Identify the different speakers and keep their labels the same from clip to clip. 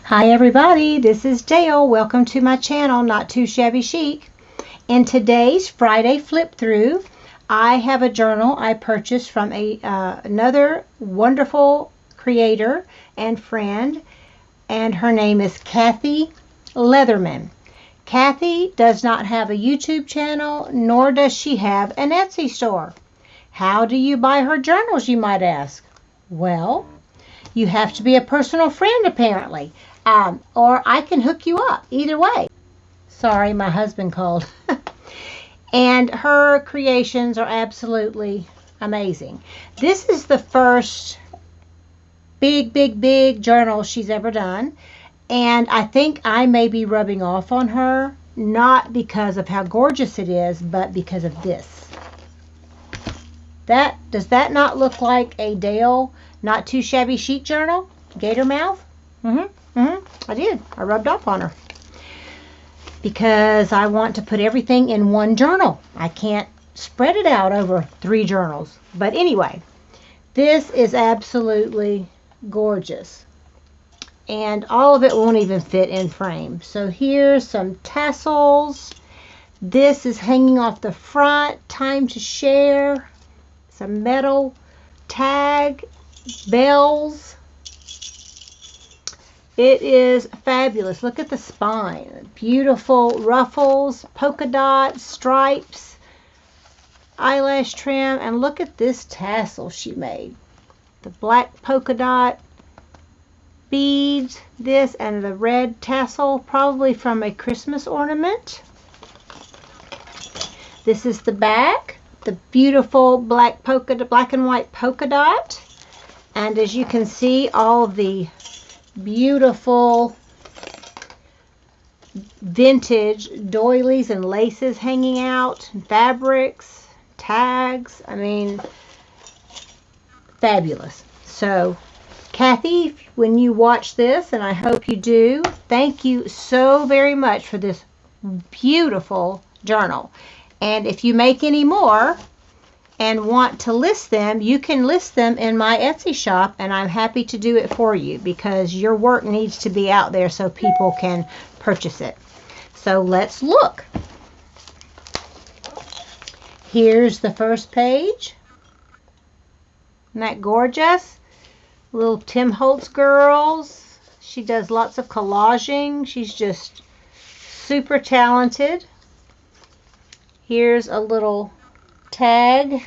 Speaker 1: Hi everybody, this is Dale. Welcome to my channel, Not Too Shabby Chic. In today's Friday flip through, I have a journal I purchased from another wonderful creator and friend, and her name is Kathie Leatherman. Kathie does not have a YouTube channel, nor does she have an Etsy store. How do you buy her journals, you might ask? Well, you have to be a personal friend apparently, or I can hook you up, either way. Sorry, my husband called. And her creations are absolutely amazing. This is the first big journal she's ever done, and I think I may be rubbing off on her, not because of how gorgeous it is, but because of this. Does that not look like a Dale Not Too Shabby Chic journal? Gator mouth? I did. I rubbed off on her. Because I want to put everything in one journal. I can't spread it out over 3 journals. But anyway, this is absolutely gorgeous. And all of it won't even fit in frame. So here's some tassels. This is hanging off the front. Time to share. Some metal tag, bells. It is fabulous. Look at the spine. Beautiful ruffles, polka dots, stripes, eyelash trim, and look at this tassel she made. The black polka dot beads, this, and the red tassel, probably from a Christmas ornament. This is the back. The beautiful black and white polka dot, and as you can see, all of the beautiful vintage doilies and laces hanging out, fabrics, tags. I mean, fabulous. So Kathie, when you watch this, and I hope you do, thank you so very much for this beautiful journal. And if you make any more and want to list them, you can list them in my Etsy shop, and I'm happy to do it for you because your work needs to be out there so people can purchase it. So let's look. Here's the first page. Isn't that gorgeous? Little Tim Holtz girls. She does lots of collaging. She's just super talented. Here's a little tag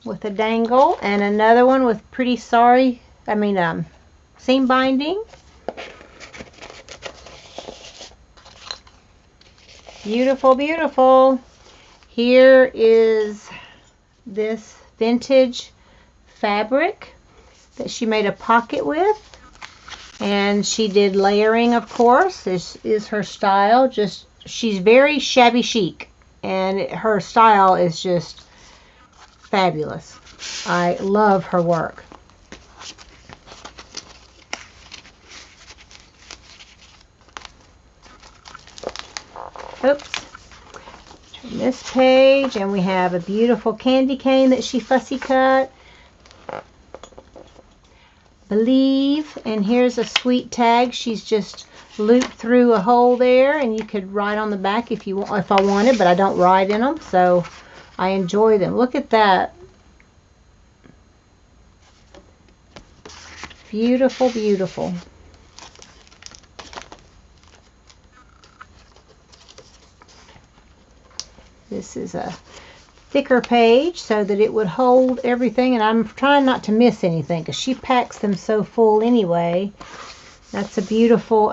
Speaker 1: with a dangle, and another one with pretty seam binding. Beautiful, beautiful. Here is this vintage fabric that she made a pocket with, and she did layering, of course. This is her style. She's very shabby chic, and her style is just fabulous. I love her work. Oops. Turn this page, and we have a beautiful candy cane that she fussy cut. Believe, and here's a sweet tag. She's just looped through a hole there, and you could write on the back if you want, if I wanted, but I don't write in them, so I enjoy them. Look at that. Beautiful, beautiful. This is a thicker page so that it would hold everything, and I'm trying not to miss anything because she packs them so full anyway. That's a beautiful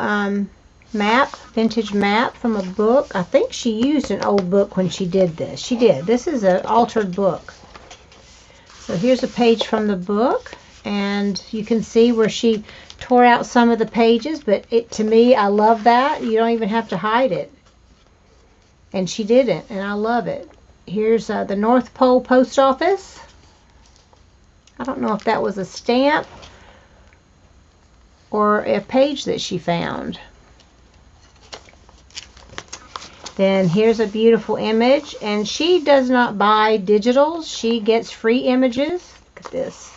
Speaker 1: map, vintage map from a book. I think she used an old book when she did this. She did. This is an altered book. So here's a page from the book, and you can see where she tore out some of the pages, but to me, I love that. You don't even have to hide it. And she didn't, and I love it. Here's the North Pole Post Office. I don't know if that was a stamp or a page that she found. Then here's a beautiful image, and she does not buy digitals. She gets free images. Look at this.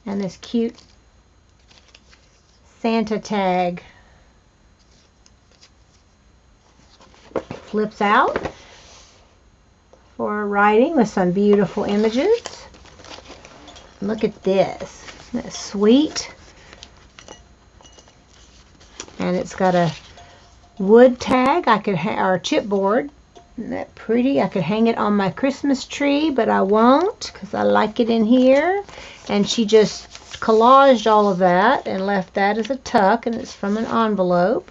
Speaker 1: And this cute Santa tag. Flips out for writing with some beautiful images. Look at this. Isn't that sweet? And it's got a wood tag or chipboard. Isn't that pretty? I could hang it on my Christmas tree, but I won't because I like it in here. And she just collaged all of that and left that as a tuck, and it's from an envelope.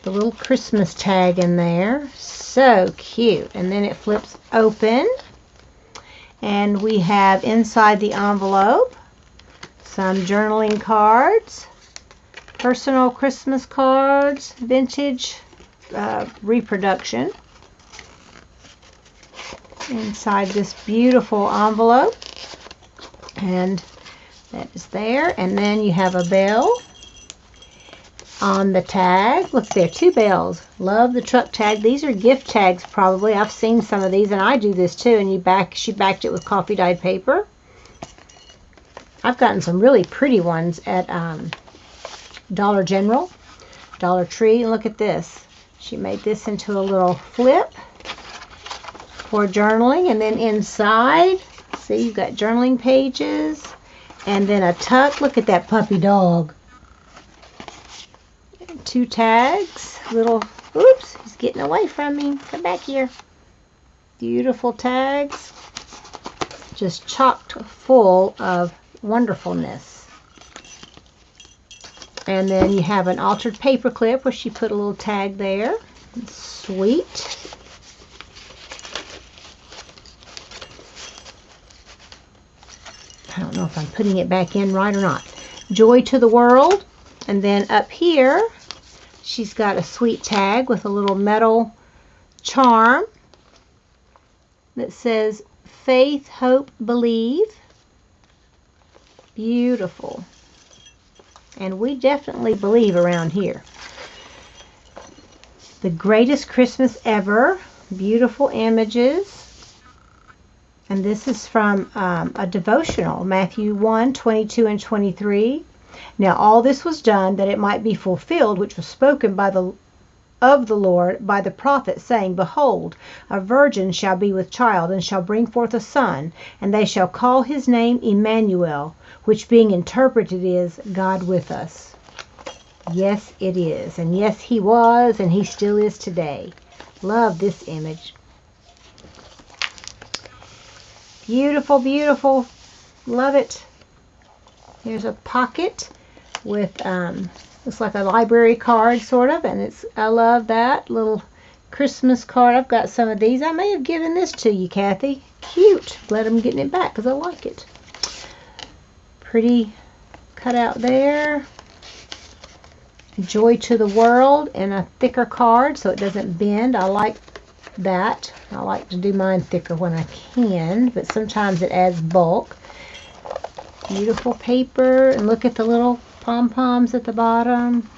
Speaker 1: The little Christmas tag in there. So cute. And then it flips open. And we have inside the envelope some journaling cards, personal Christmas cards, vintage reproduction. Inside this beautiful envelope. And that is there. And then you have a bell on the tag. Look there, 2 bells. Love the truck tag. These are gift tags probably. I've seen some of these, and I do this too. And she backed it with coffee dyed paper. I've gotten some really pretty ones at Dollar General, Dollar Tree. And look at this. She made this into a little flip for journaling. And then inside, see, you've got journaling pages. And then a tuck. Look at that puppy dog. 2 tags, little, oops, he's getting away from me. Come back here. Beautiful tags, just chocked full of wonderfulness. And then you have an altered paper clip where she put a little tag there. Sweet. I don't know if I'm putting it back in right or not. Joy to the world. And then up here, she's got a sweet tag with a little metal charm that says faith, hope, believe. Beautiful. And we definitely believe around here. The greatest Christmas ever. Beautiful images. And this is from a devotional, Matthew 1:22 and 23. Now all this was done that it might be fulfilled, which was spoken of the Lord by the prophet, saying, Behold, a virgin shall be with child, and shall bring forth a son, and they shall call his name Emmanuel, which being interpreted is God with us. Yes, it is. And yes, he was, and he still is today. Love this image. Beautiful, beautiful. Love it. Here's a pocket with, looks like a library card, sort of, and I love that little Christmas card. I've got some of these. I may have given this to you, Kathy. Cute. Glad I'm getting it back because I like it. Pretty cutout there. Joy to the world in a thicker card so it doesn't bend. I like that. I like to do mine thicker when I can, but sometimes it adds bulk. Beautiful paper, and look at the little pom-poms at the bottom.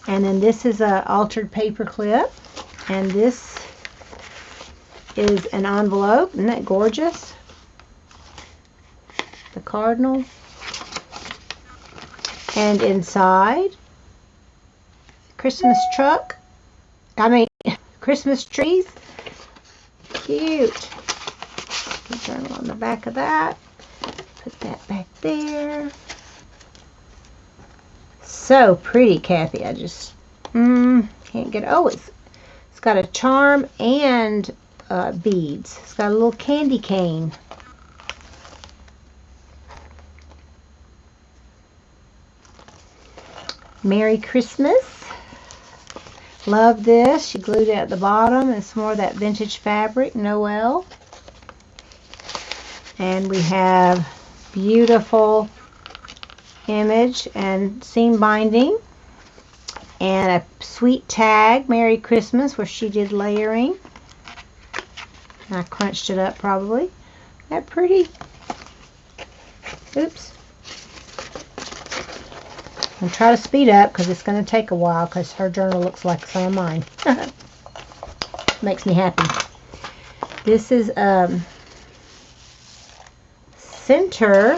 Speaker 1: And then this is a altered paper clip, and this is an envelope. Isn't that gorgeous? The cardinal. And inside, Christmas truck. Christmas trees. Cute. Journal on the back of that. Put that back there. So pretty, Kathy. I just can't get it. Oh, it's got a charm and beads. It's got a little candy cane. Merry Christmas. Love this. She glued it at the bottom. It's more of that vintage fabric, Noel. And we have beautiful image and seam binding. And a sweet tag, Merry Christmas, where she did layering. I crunched it up probably. Isn't that pretty? Oops. I'll try to speed up because it's going to take a while because her journal looks like some of mine. Makes me happy. This is center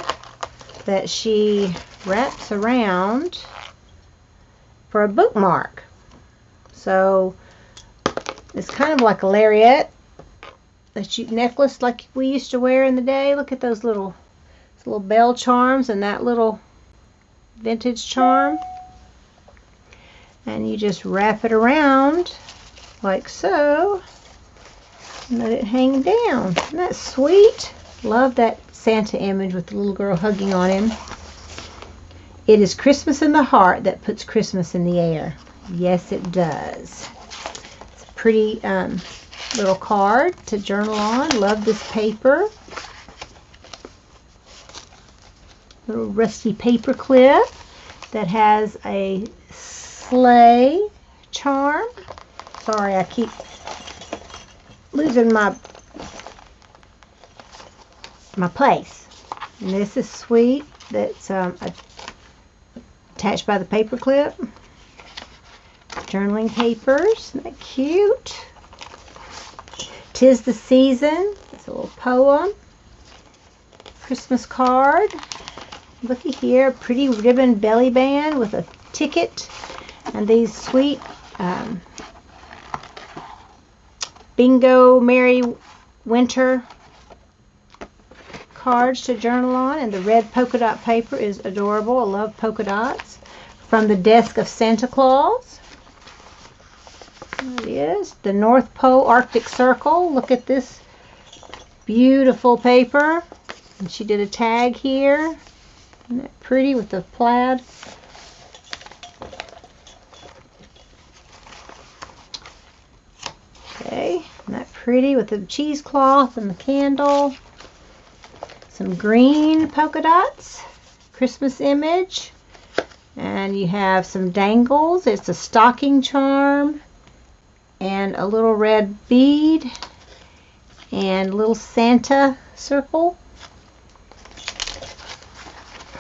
Speaker 1: that she wraps around for a bookmark. So it's kind of like a lariat necklace like we used to wear in the day. Look at those little bell charms and that little vintage charm. And you just wrap it around like so and let it hang down. Isn't that sweet? Love that Santa image with the little girl hugging on him. It is Christmas in the heart that puts Christmas in the air. Yes, it does. It's a pretty little card to journal on. Love this paper. Little rusty paper clip that has a sleigh charm. Sorry, I keep losing my place. And this is sweet. That's attached by the paper clip. Journaling papers. Isn't that cute? 'Tis the Season. It's a little poem. Christmas card. Looky here. Pretty ribbon belly band with a ticket. And these sweet Bingo Merry Winter cards to journal on. And the red polka dot paper is adorable. I love polka dots. From the Desk of Santa Claus. There it is. The North Pole Arctic Circle. Look at this beautiful paper. And she did a tag here. Isn't that pretty with the plaid? Okay. Isn't that pretty with the cheesecloth and the candle? Some green polka dots. Christmas image. And you have some dangles. It's a stocking charm. And a little red bead. And a little Santa circle.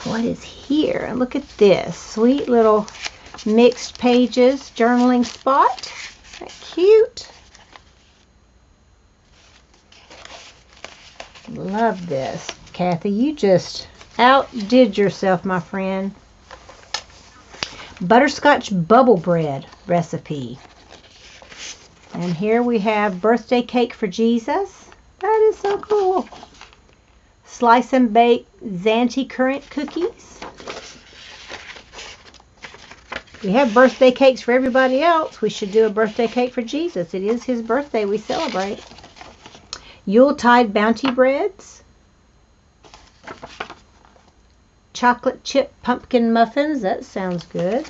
Speaker 1: What is here? Look at this. Sweet little mixed pages journaling spot. Isn't that cute? Love this. Kathy, you just outdid yourself, my friend. Butterscotch bubble bread recipe. And here we have birthday cake for Jesus. That is so cool. Slice and bake Zante currant cookies. We have birthday cakes for everybody else. We should do a birthday cake for Jesus. It is his birthday we celebrate. Yuletide bounty breads. Chocolate chip pumpkin muffins. That sounds good.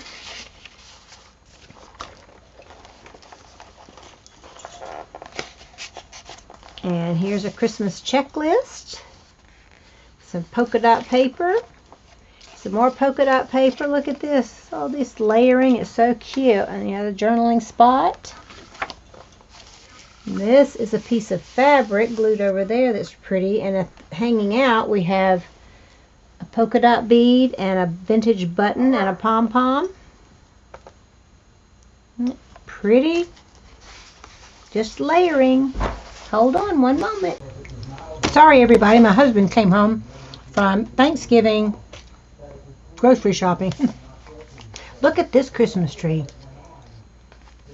Speaker 1: And here's a Christmas checklist. Some polka dot paper. Some more polka dot paper. Look at this. All this layering is so cute. And you have a journaling spot. And this is a piece of fabric glued over there that's pretty. And hanging out we have a polka dot bead and a vintage button and a pom-pom. Pretty. Just layering. Hold on one moment. Sorry everybody, my husband came home from Thanksgiving grocery shopping. Look at this Christmas tree.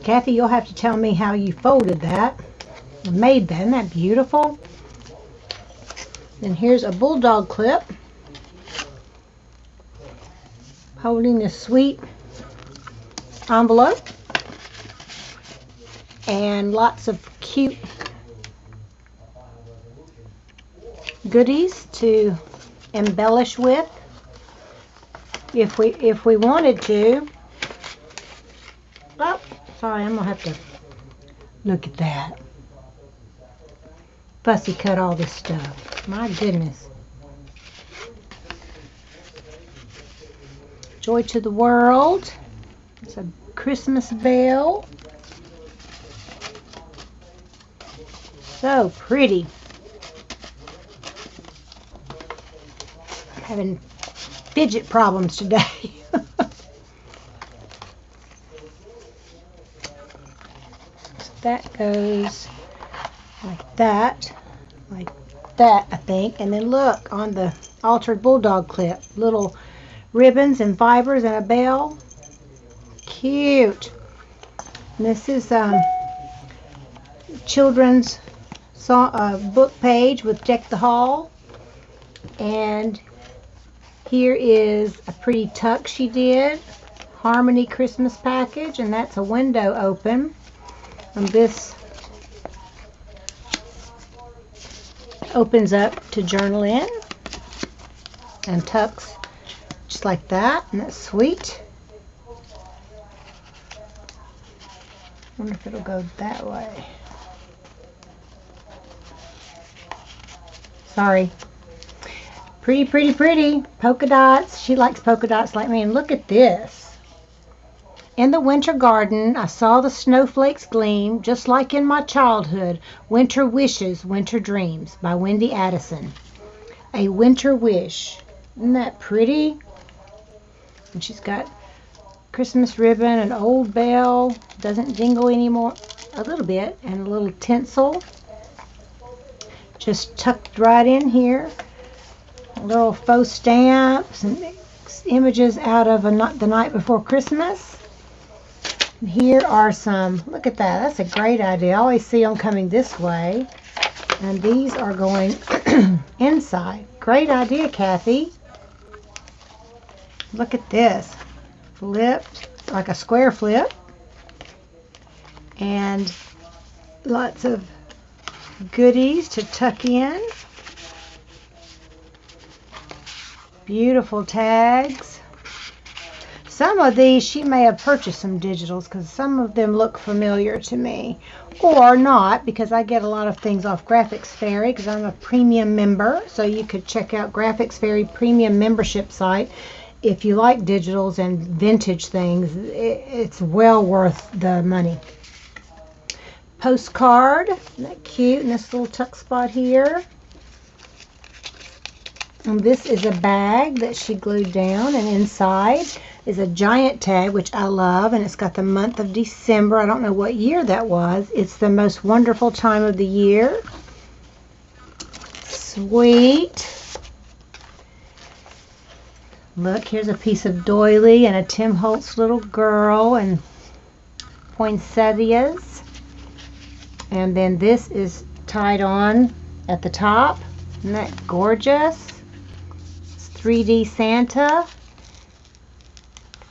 Speaker 1: Kathy, you'll have to tell me how you folded that and made that. Isn't that beautiful? And here's a bulldog clip holding this sweet envelope and lots of cute goodies to embellish with if we wanted to. Oh, sorry, I'm gonna have to look at that. Fussy cut all this stuff. My goodness. Joy to the World. It's a Christmas bell. So pretty. Having fidget problems today. So that goes like that, I think. And then look on the altered bulldog clip, little ribbons and fibers and a bell. Cute. And this is children's book page with Deck the Hall. And here is a pretty tuck she did. Harmony Christmas package, and that's a window open. And this opens up to journal in and tucks just like that, and that's sweet. Wonder if it'll go that way. Sorry. Pretty, pretty, pretty. Polka dots. She likes polka dots like me. And look at this. In the winter garden, I saw the snowflakes gleam, just like in my childhood. Winter wishes, winter dreams, by Wendy Addison. A winter wish. Isn't that pretty? And she's got Christmas ribbon, an old bell, doesn't jingle anymore, a little bit, and a little tinsel. Just tucked right in here. Little faux stamps and images out of the night before Christmas. And here are some, look at that, that's a great idea. I always see them coming this way. And these are going inside. Great idea, Kathy. Look at this. Flipped, like a square flip. And lots of goodies to tuck in. Beautiful tags. Some of these she may have purchased some digitals because some of them look familiar to me, or not, because I get a lot of things off Graphics Fairy because I'm a premium member. So you could check out Graphics Fairy premium membership site if you like digitals and vintage things. It's well worth the money. Postcard, isn't that cute? In this little tuck spot here. And this is a bag that she glued down, and inside is a giant tag, which I love, and it's got the month of December. I don't know what year that was. It's the most wonderful time of the year. Sweet. Look, here's a piece of doily and a Tim Holtz little girl and poinsettias. And then this is tied on at the top. Isn't that gorgeous? 3D Santa,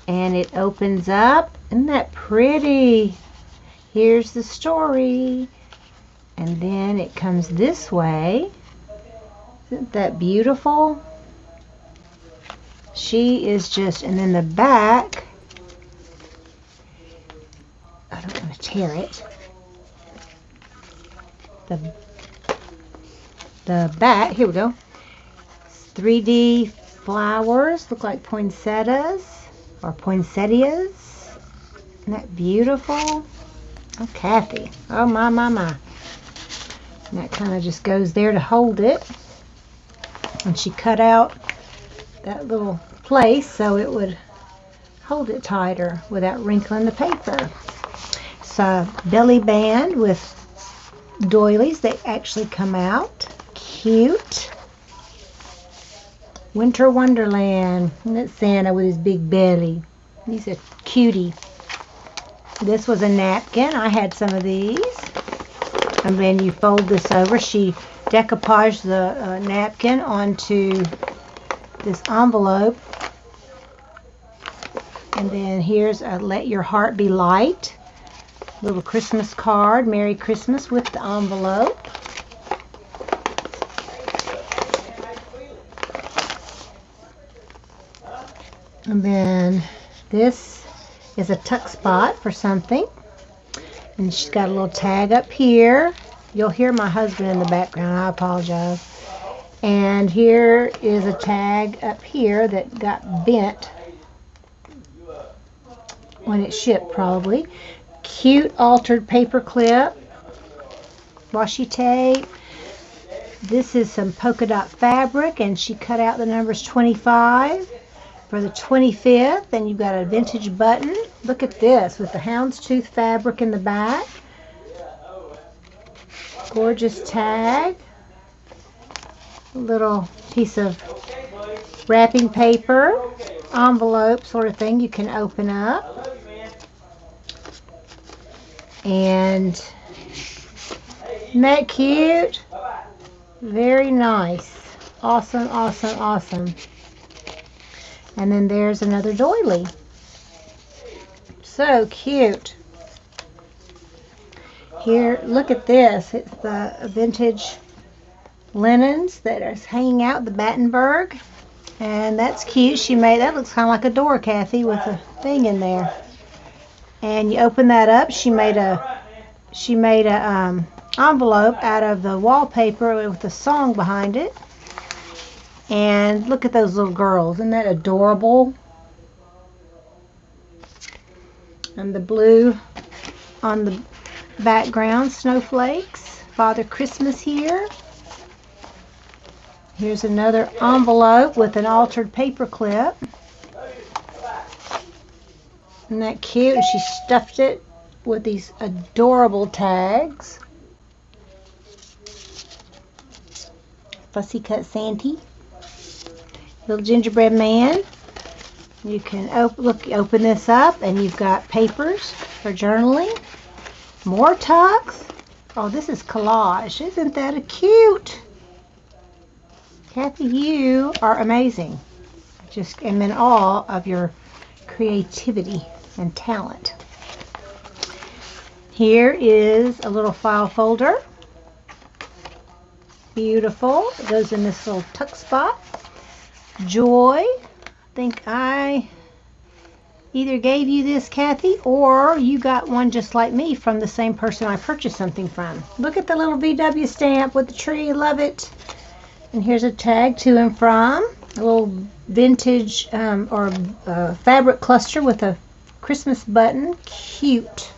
Speaker 1: and it opens up. Isn't that pretty? Here's the story, and then it comes this way. Isn't that beautiful? She is just, and then the back, I don't want to tear it. The back, here we go. 3D flowers, look like poinsettias or poinsettias. Isn't that beautiful? Oh, Kathy. Oh, my. And that kind of just goes there to hold it. And she cut out that little place so it would hold it tighter without wrinkling the paper. It's a belly band with doilies that actually come out. Cute. Winter Wonderland. And that's Santa with his big belly. He's a cutie. This was a napkin. I had some of these. And then you fold this over. She decoupaged the napkin onto this envelope. And then here's a Let Your Heart Be Light. Little Christmas card. Merry Christmas with the envelope. And then this is a tuck spot for something. And she's got a little tag up here. You'll hear my husband in the background. I apologize. And here is a tag up here that got bent when it shipped, probably. Cute altered paper clip. Washi tape. This is some polka dot fabric, and she cut out the numbers 25. For the 25th, and you've got a vintage button. Look at this with the houndstooth fabric in the back. Gorgeous tag. A little piece of wrapping paper. envelope sort of thing you can open up. And isn't that cute? Very nice. Awesome, awesome, awesome. And then there's another doily. So cute. Here, look at this. It's the vintage linens that are hanging out, the Battenberg. And that's cute. She made, that looks kind of like a door, Kathie, with a thing in there. And you open that up. She made a envelope out of the wallpaper with a song behind it. And look at those little girls. Isn't that adorable? And the blue on the background, snowflakes. Father Christmas here. Here's another envelope with an altered paper clip. Isn't that cute? And she stuffed it with these adorable tags. Fussy Cut Santa. Little gingerbread man. You can open this up and you've got papers for journaling. More tucks. Oh, this is collage. Isn't that cute? Kathie, you are amazing. I just am in awe of your creativity and talent. Here is a little file folder. Beautiful. It goes in this little tuck spot. Joy. I think I either gave you this, Kathie, or you got one just like me from the same person I purchased something from. Look at the little VW stamp with the tree. Love it. And here's a tag to and from. A little vintage fabric cluster with a Christmas button. Cute.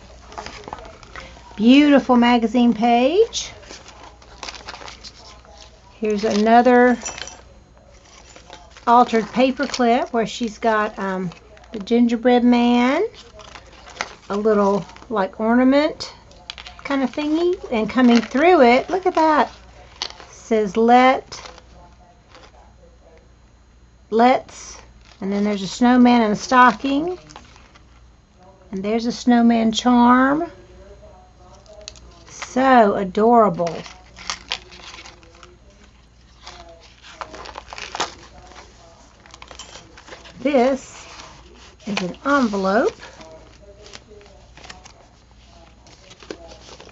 Speaker 1: Beautiful magazine page. Here's another altered paper clip where she's got the gingerbread man, a little like ornament kind of thingy, and coming through it, look at that. It says let's, and then there's a snowman and a stocking, and there's a snowman charm. So adorable. This is an envelope,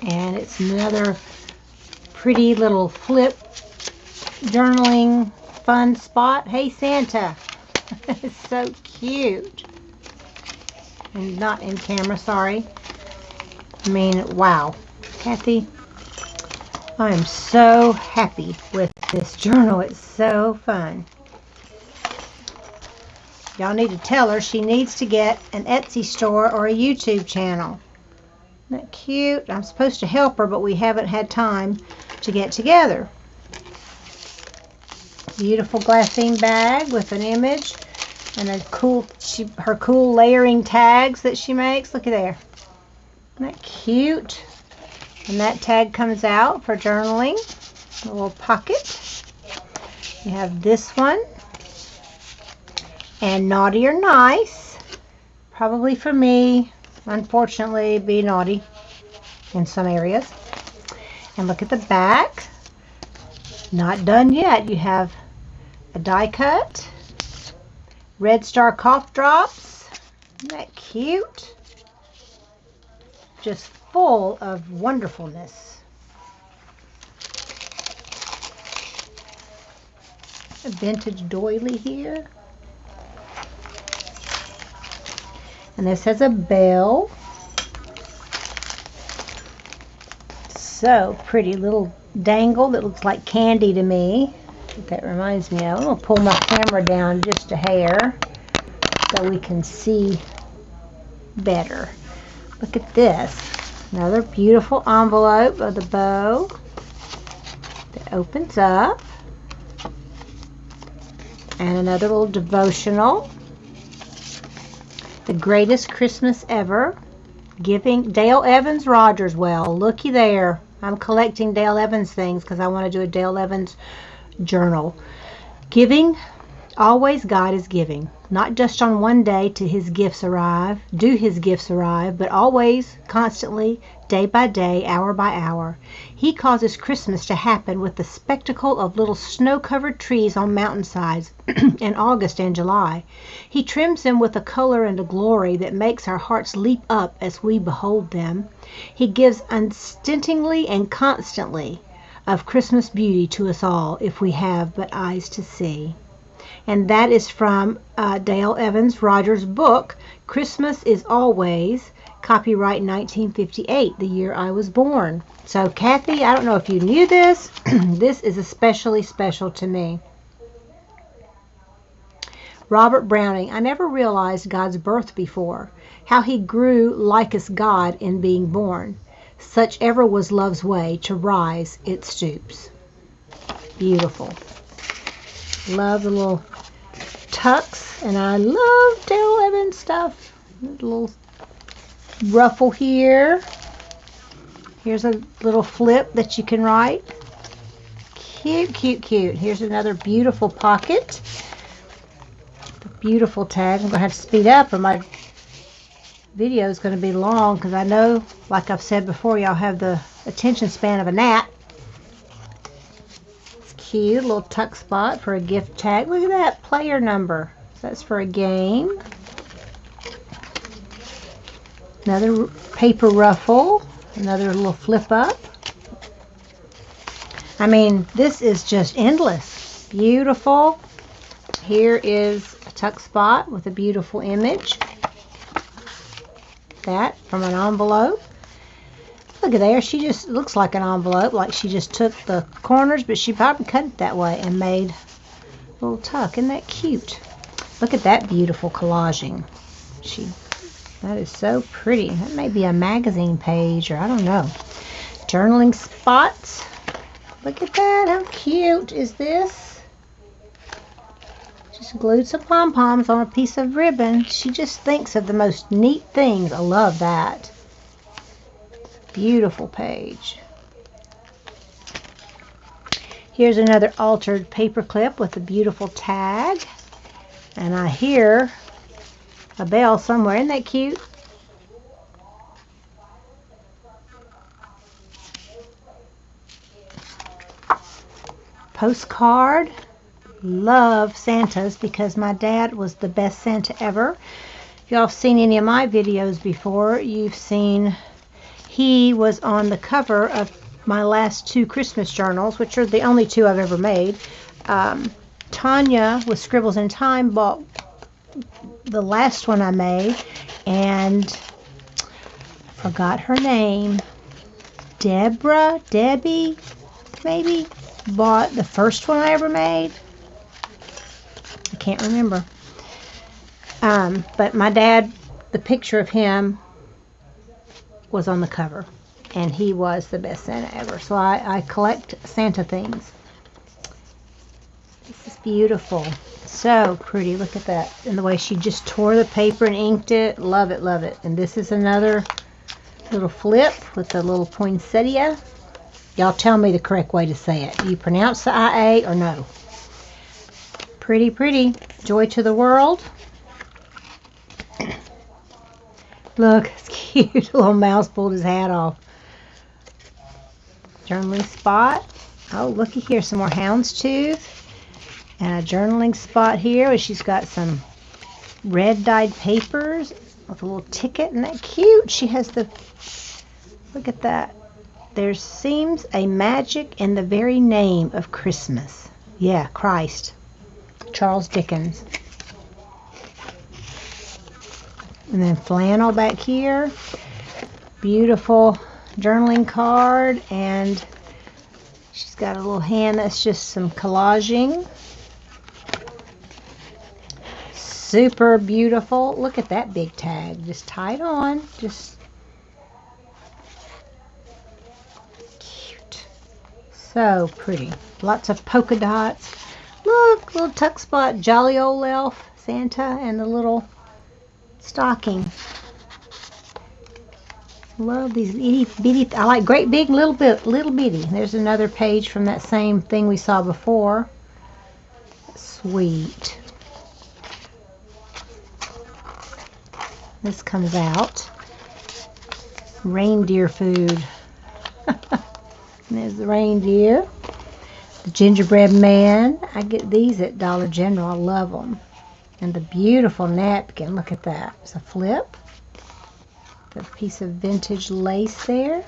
Speaker 1: and it's another pretty little flip journaling fun spot. Hey Santa. It's so cute. And not in camera, sorry. I mean, wow. Kathie, I am so happy with this journal. It's so fun. Y'all need to tell her she needs to get an Etsy store or a YouTube channel. Isn't that cute? I'm supposed to help her, but we haven't had time to get together. Beautiful glassine bag with an image and a cool, her cool layering tags that she makes. Look at there. Isn't that cute? And that tag comes out for journaling. A little pocket. You have this one. And naughty or nice. Probably for me, unfortunately, be naughty in some areas. And look at the back. Not done yet. You have a die cut. Red Star cough drops. Isn't that cute? Just full of wonderfulness. A vintage doily here. And this has a bell. So pretty, little dangle that looks like candy to me. That reminds me of. I'm going to pull my camera down just a hair so we can see better. Look at this. Another beautiful envelope of the bow that opens up. And another little devotional. The Greatest Christmas Ever. Giving Dale Evans Rogerswell. Looky there. I'm collecting Dale Evans things because I want to do a Dale Evans journal. Giving. Always God is giving. Not just on one day do his gifts arrive, but always, constantly, day by day, hour by hour. He causes Christmas to happen with the spectacle of little snow-covered trees on mountainsides in August and July. He trims them with a color and a glory that makes our hearts leap up as we behold them. He gives unstintingly and constantly of Christmas beauty to us all, if we have but eyes to see. And that is from Dale Evans Rogers' book, Christmas is Always, copyright 1958, the year I was born. So, Kathie, I don't know if you knew this. This is especially special to me. Robert Browning, I never realized God's birth before, how he grew like us God in being born. Such ever was love's way, to rise it stoops. Beautiful. Love the little tucks, and I love Dale Evans stuff. A little ruffle here. Here's a little flip that you can write. Cute, cute, cute. Here's another beautiful pocket. The beautiful tag. I'm going to have to speed up or my video is going to be long because I know, like I've said before, y'all have the attention span of a gnat. Cute little tuck spot for a gift tag. Look at that player number. That's for a game. Another paper ruffle. Another little flip up. I mean, this is just endless. Beautiful. Here is a tuck spot with a beautiful image. That from an envelope. Look at there, she just looks like an envelope, like she just took the corners, but she probably cut it that way and made a little tuck. Isn't that cute? Look at that beautiful collaging. That is so pretty. That may be a magazine page, or I don't know. Journaling spots. Look at that. How cute is this? Just glued some pom-poms on a piece of ribbon. She just thinks of the most neat things. I love that. Beautiful page. Here's another altered paper clip with a beautiful tag. And I hear a bell somewhere. Isn't that cute? Postcard. Love Santas because my dad was the best Santa ever. If y'all have seen any of my videos before, you've seen he was on the cover of my last two Christmas journals, which are the only two I've ever made. Tanya with Scribbles in Time bought the last one I made, and I forgot her name. Debbie, maybe, bought the first one I ever made. I can't remember. But my dad, the picture of him was on the cover, and he was the best Santa ever. So I collect Santa things. This is beautiful. So pretty. Look at that. And the way she just tore the paper and inked it. Love it, love it. And this is another little flip with a little poinsettia. Y'all tell me the correct way to say it. Do you pronounce the IA or no? Pretty, pretty. Joy to the world. Look, it's cute. A little mouse pulled his hat off. Journaling spot. Oh, looky here. Some more houndstooth. And a journaling spot here where she's got some red dyed papers with a little ticket. Isn't that cute? She has the... Look at that. There seems a magic in the very name of Christmas. Yeah, Christ. Charles Dickens. And then flannel back here. Beautiful journaling card. And she's got a little hand that's just some collaging. Super beautiful. Look at that big tag. Just tied on. Just cute. So pretty. Lots of polka dots. Look, little tuck spot. Jolly old elf, Santa, and the little stocking. Love these itty bitty. I like great big, little bitty. There's another page from that same thing we saw before. Sweet. this comes out. Reindeer food. There's the reindeer. The gingerbread man. I get these at Dollar General. I love them. And the beautiful napkin. Look at that. It's a flip. The piece of vintage lace there.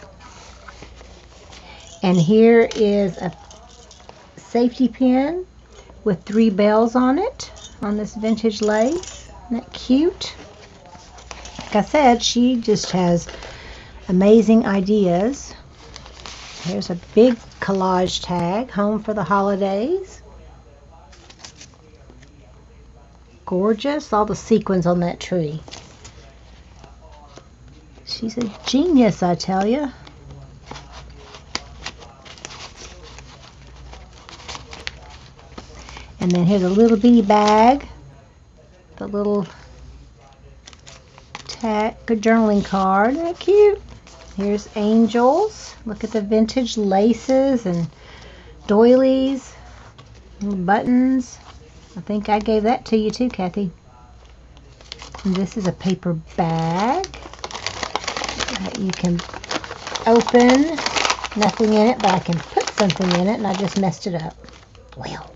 Speaker 1: And here is a safety pin with 3 bells on it, on this vintage lace. Isn't that cute? Like I said, she just has amazing ideas. Here's a big collage tag, home for the holidays. Gorgeous, all the sequins on that tree. She's a genius, I tell you. And then here's a little bitty bag, the little tag, journaling card. Isn't that cute? Here's angels. Look at the vintage laces and doilies, little buttons. I think I gave that to you too, Kathie. And this is a paper bag that you can open. Nothing in it, but I can put something in it, and I just messed it up. Well,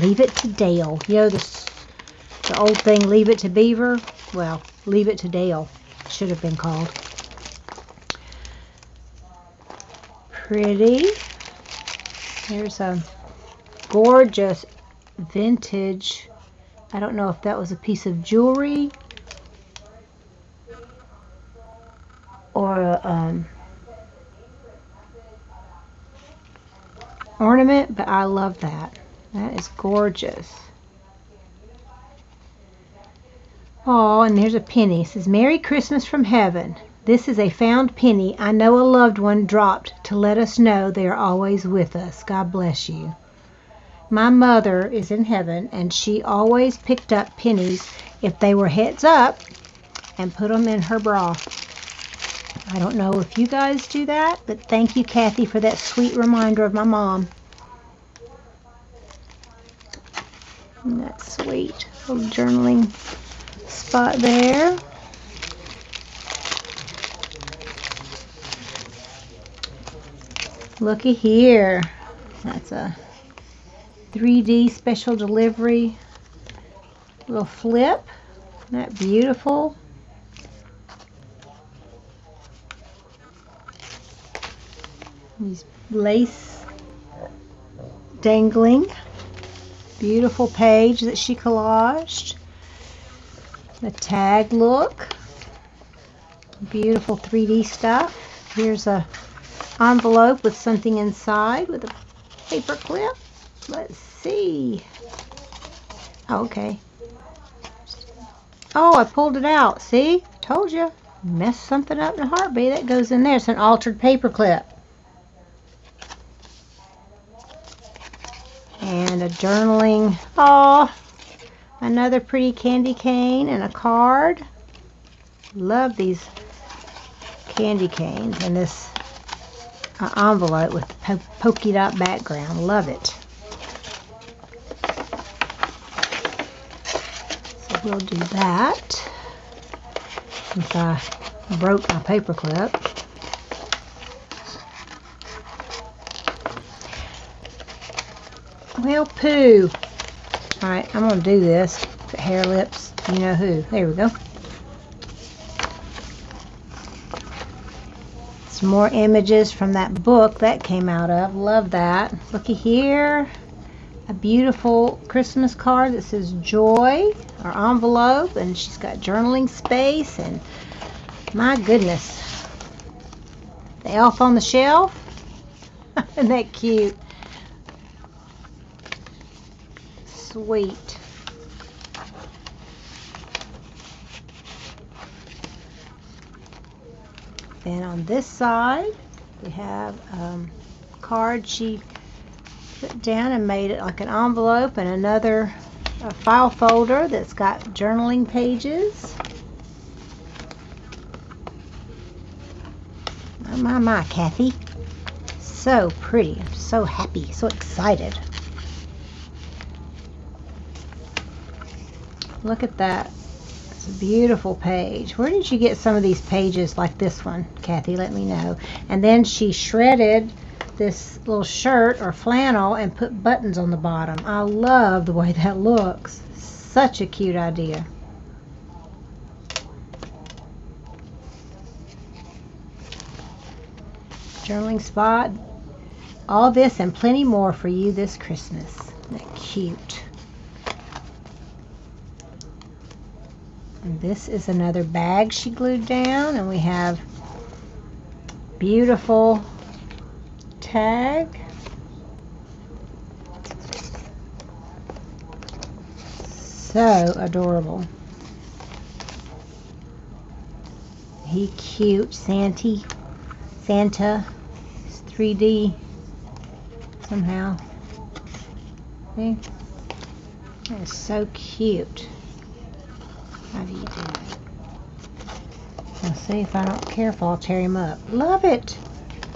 Speaker 1: leave it to Dale. You know the old thing, leave it to Beaver? Well, leave it to Dale. Should have been called. Pretty. Here's a gorgeous vintage. I don't know if that was a piece of jewelry or a ornament, but I love that. That is gorgeous. Oh, and there's a penny. It says, Merry Christmas from Heaven. This is a found penny. I know a loved one dropped to let us know they are always with us. God bless you. My mother is in heaven, and she always picked up pennies if they were heads up and put them in her bra. I don't know if you guys do that, but thank you, Kathie, for that sweet reminder of my mom. Isn't that sweet? Little journaling spot there. Looky here. That's a 3D special delivery little flip. Isn't that beautiful? These lace dangling. Beautiful page that she collaged. The tag look. Beautiful 3D stuff. Here's a envelope with something inside with a paper clip. Let's see. Oh, okay. Oh, I pulled it out. See? Told you. Messed something up in a heartbeat. That goes in there. It's an altered paper clip. And a journaling. Oh, another pretty candy cane and a card. Love these candy canes and this envelope with the polka dot background. Love it. So we'll do that since I broke my paper clip. Well, poo. Alright, I'm going to do this. The hair lips, you know who. There we go. Some more images from that book that came out of. Love that. Looky here. A beautiful Christmas card that says Joy, or envelope, and she's got journaling space, and my goodness. The elf on the shelf. Isn't that cute? Sweet. Then on this side we have a card she put down and made it like an envelope, and another file folder that's got journaling pages. My, Kathie. So pretty. I'm so happy, so excited. Look at that. It's a beautiful page. Where did you get some of these pages like this one, Kathie? Let me know. And then she shredded this little shirt or flannel and put buttons on the bottom. I love the way that looks. Such a cute idea. Journaling spot. All this and plenty more for you this Christmas. Isn't that cute? And this is another bag she glued down, and we have beautiful tag. So adorable. He cute. Santa. It's 3D somehow. See? That is so cute. How do you do it? Let's see, if I'm not careful, I'll tear him up. Love it.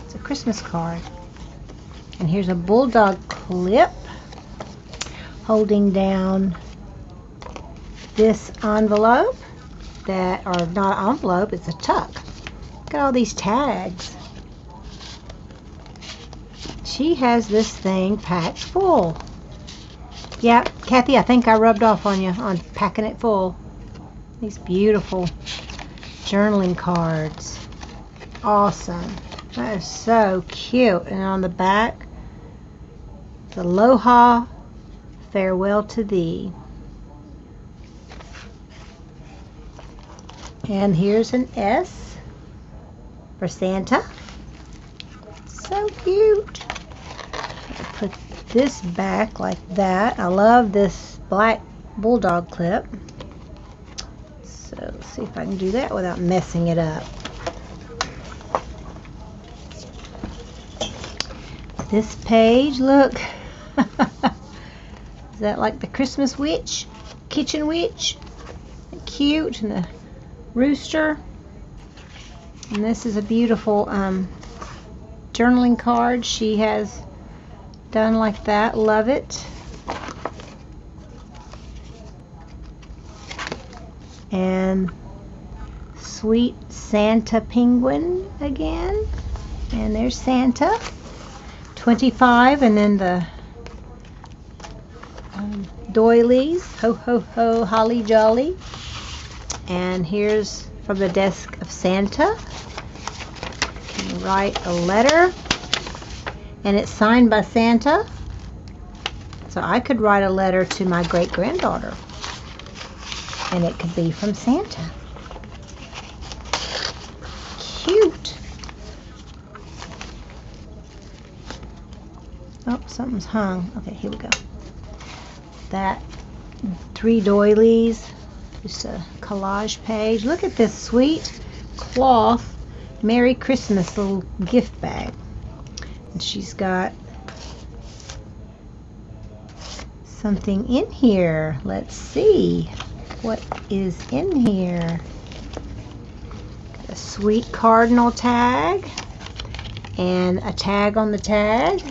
Speaker 1: It's a Christmas card. And here's a bulldog clip holding down this envelope that, or not an envelope, it's a tuck. Look at all these tags. She has this thing packed full. Yeah, Kathie, I think I rubbed off on you on packing it full. These beautiful journaling cards. Awesome. That is so cute. And on the back, it's Aloha, farewell to thee. And here's an S for Santa. So cute. Put this back like that. I love this black bulldog clip. So let's see if I can do that without messing it up. This page, look. Is that like the Christmas witch? Kitchen witch? Cute. And the rooster. And this is a beautiful journaling card she has done like that. Love it. And sweet Santa penguin again. And there's Santa. 25, and then the doilies. Ho ho ho, holly jolly. And here's from the desk of Santa. You can write a letter, and it's signed by Santa. So I could write a letter to my great-granddaughter, and it could be from Santa. Cute. Oh, something's hung. Okay, here we go. That 3 doilies. Just a collage page. Look at this sweet cloth Merry Christmas little gift bag. And she's got something in here. Let's see what is in here. Got a sweet cardinal tag and a tag on the tag.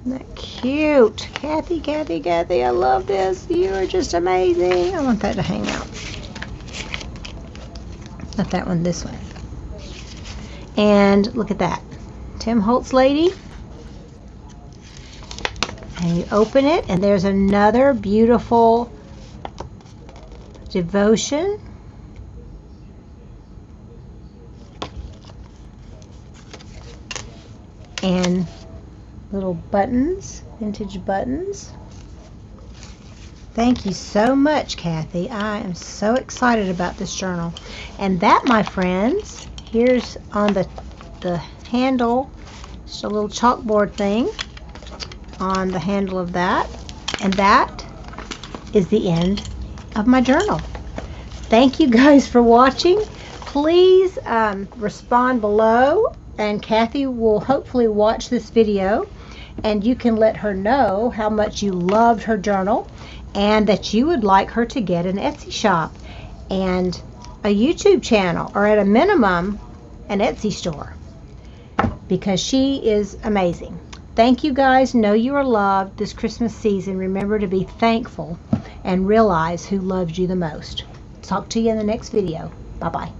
Speaker 1: Isn't that cute? Kathie, Kathie, Kathie, I love this. You are just amazing. I want that to hang out. Not that one, this one. And look at that. Tim Holtz lady. And you open it, and there's another beautiful devotion. And little buttons, vintage buttons. Thank you so much, Kathie. I am so excited about this journal. And that, my friends, here's on the handle, just a little chalkboard thing on the handle of that. And that is the end of my journal. Thank you guys for watching. Please respond below, and Kathie will hopefully watch this video. And you can let her know how much you loved her journal and that you would like her to get an Etsy shop and a YouTube channel, or at a minimum an Etsy store, because she is amazing. thank you guys. Know you are loved this Christmas season. Remember to be thankful and realize who loves you the most. Talk to you in the next video. Bye-bye.